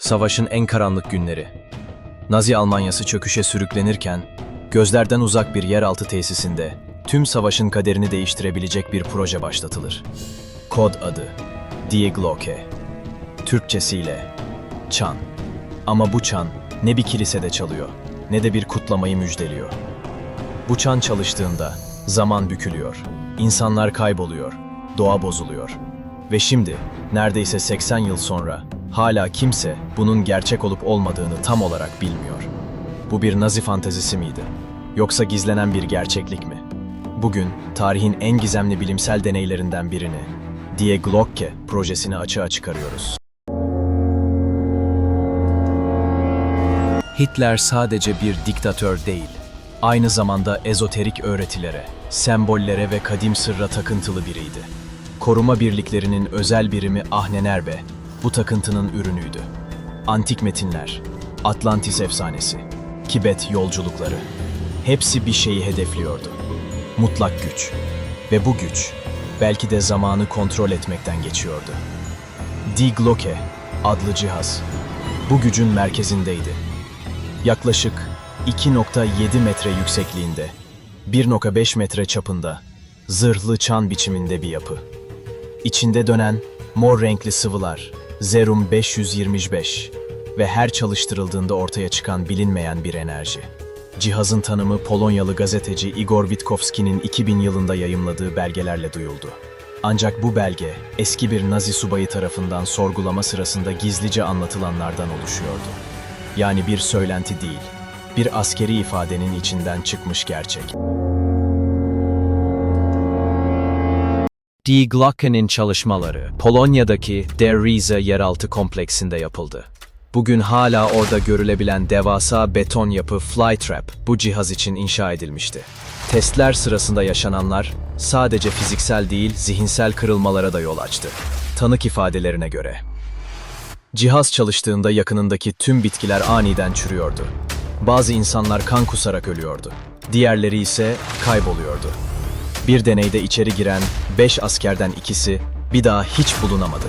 Savaşın en karanlık günleri. Nazi Almanyası çöküşe sürüklenirken, gözlerden uzak bir yeraltı tesisinde tüm savaşın kaderini değiştirebilecek bir proje başlatılır. Kod adı Die Glocke. Türkçesiyle çan. Ama bu çan ne bir kilisede çalıyor, ne de bir kutlamayı müjdeliyor. Bu çan çalıştığında zaman bükülüyor, insanlar kayboluyor, doğa bozuluyor. Ve şimdi, neredeyse 80 yıl sonra, hala kimse bunun gerçek olup olmadığını tam olarak bilmiyor. Bu bir Nazi fantezisi miydi? Yoksa gizlenen bir gerçeklik mi? Bugün, tarihin en gizemli bilimsel deneylerinden birini, Die Glocke projesini açığa çıkarıyoruz. Hitler sadece bir diktatör değil, aynı zamanda ezoterik öğretilere, sembollere ve kadim sırra takıntılı biriydi. Koruma birliklerinin özel birimi Ahnenerbe, bu takıntının ürünüydü. Antik metinler, Atlantis efsanesi, Kibet yolculukları, hepsi bir şeyi hedefliyordu. Mutlak güç. Ve bu güç, belki de zamanı kontrol etmekten geçiyordu. Die Glocke adlı cihaz, bu gücün merkezindeydi. Yaklaşık 2,7 metre yüksekliğinde, 1,5 metre çapında, zırhlı çan biçiminde bir yapı. İçinde dönen mor renkli sıvılar, Zerum 525 ve her çalıştırıldığında ortaya çıkan bilinmeyen bir enerji. Cihazın tanımı Polonyalı gazeteci Igor Witkowski'nin 2000 yılında yayımladığı belgelerle duyuldu. Ancak bu belge, eski bir Nazi subayı tarafından sorgulama sırasında gizlice anlatılanlardan oluşuyordu. Yani bir söylenti değil, bir askeri ifadenin içinden çıkmış gerçek. Die Glocke'nin çalışmaları Polonya'daki Der Riese yeraltı kompleksinde yapıldı. Bugün hala orada görülebilen devasa beton yapı Flytrap bu cihaz için inşa edilmişti. Testler sırasında yaşananlar sadece fiziksel değil, zihinsel kırılmalara da yol açtı. Tanık ifadelerine göre. Cihaz çalıştığında yakınındaki tüm bitkiler aniden çürüyordu. Bazı insanlar kan kusarak ölüyordu. Diğerleri ise kayboluyordu. Bir deneyde içeri giren 5 askerden ikisi bir daha hiç bulunamadı.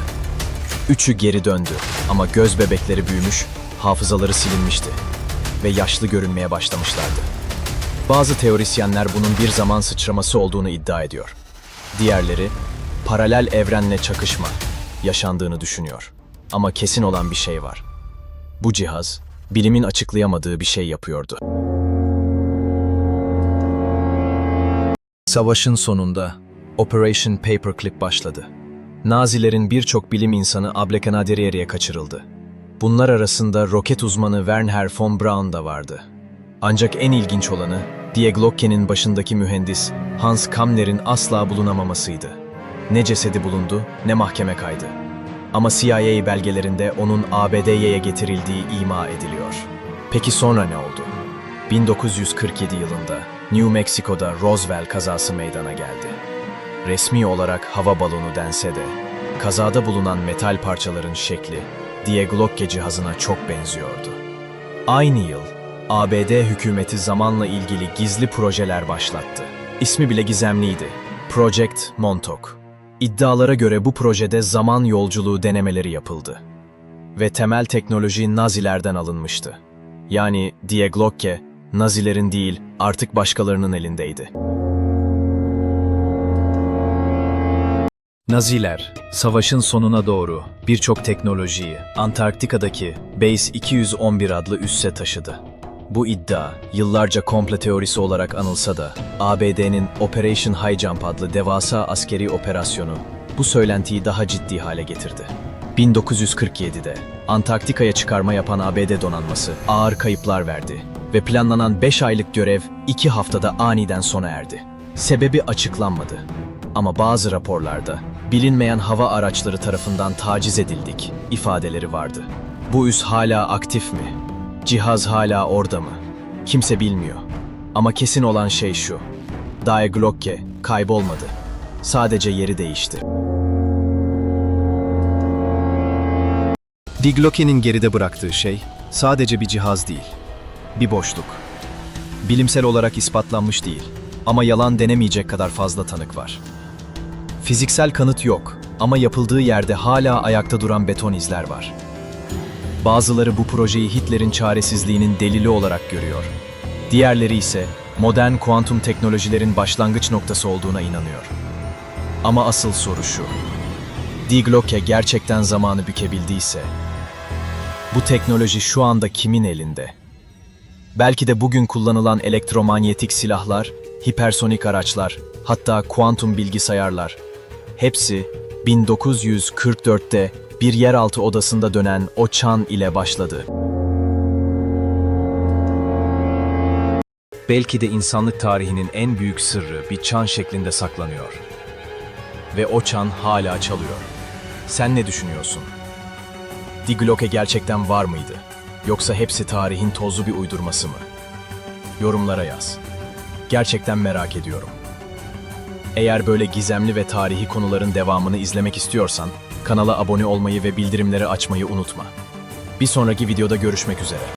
3'ü geri döndü ama göz bebekleri büyümüş, hafızaları silinmişti ve yaşlı görünmeye başlamışlardı. Bazı teorisyenler bunun bir zaman sıçraması olduğunu iddia ediyor. Diğerleri, paralel evrenle çakışma yaşandığını düşünüyor. Ama kesin olan bir şey var. Bu cihaz, bilimin açıklayamadığı bir şey yapıyordu. Savaşın sonunda Operation Paperclip başladı. Nazilerin birçok bilim insanı Ablekanaderiye'ye kaçırıldı. Bunlar arasında roket uzmanı Wernher von Braun da vardı. Ancak en ilginç olanı, Die Glocke'nin başındaki mühendis Hans Kamner'in asla bulunamamasıydı. Ne cesedi bulundu, ne mahkeme kaydı. Ama CIA belgelerinde onun ABD'ye getirildiği ima ediliyor. Peki sonra ne oldu? 1947 yılında New Mexico'da Roswell kazası meydana geldi. Resmi olarak hava balonu dense de, kazada bulunan metal parçaların şekli Die Glocke cihazına çok benziyordu. Aynı yıl, ABD hükümeti zamanla ilgili gizli projeler başlattı. İsmi bile gizemliydi. Project Montauk. İddialara göre bu projede zaman yolculuğu denemeleri yapıldı. Ve temel teknoloji Nazilerden alınmıştı. Yani Die Glocke, Nazilerin değil, artık başkalarının elindeydi. Naziler, savaşın sonuna doğru birçok teknolojiyi Antarktika'daki Base 211 adlı üsse taşıdı. Bu iddia, yıllarca komplo teorisi olarak anılsa da, ABD'nin Operation High Jump adlı devasa askeri operasyonu bu söylentiyi daha ciddi hale getirdi. 1947'de Antarktika'ya çıkarma yapan ABD donanması ağır kayıplar verdi ve planlanan 5 aylık görev 2 haftada aniden sona erdi. Sebebi açıklanmadı. Ama bazı raporlarda bilinmeyen hava araçları tarafından taciz edildik ifadeleri vardı. Bu üs hala aktif mi? Cihaz hala orada mı? Kimse bilmiyor. Ama kesin olan şey şu: Die Glocke kaybolmadı. Sadece yeri değişti. Die Glocke'nin geride bıraktığı şey sadece bir cihaz değil, bir boşluk. Bilimsel olarak ispatlanmış değil ama yalan denemeyecek kadar fazla tanık var. Fiziksel kanıt yok ama yapıldığı yerde hala ayakta duran beton izler var. Bazıları bu projeyi Hitler'in çaresizliğinin delili olarak görüyor. Diğerleri ise modern kuantum teknolojilerin başlangıç noktası olduğuna inanıyor. Ama asıl soru şu: Die Glocke gerçekten zamanı bükebildiyse, bu teknoloji şu anda kimin elinde? Belki de bugün kullanılan elektromanyetik silahlar, hipersonik araçlar, hatta kuantum bilgisayarlar, hepsi 1944'te bir yeraltı odasında dönen o çan ile başladı. Belki de insanlık tarihinin en büyük sırrı bir çan şeklinde saklanıyor. Ve o çan hala çalıyor. Sen ne düşünüyorsun? Die Glocke gerçekten var mıydı? Yoksa hepsi tarihin tozlu bir uydurması mı? Yorumlara yaz. Gerçekten merak ediyorum. Eğer böyle gizemli ve tarihi konuların devamını izlemek istiyorsan, kanala abone olmayı ve bildirimleri açmayı unutma. Bir sonraki videoda görüşmek üzere.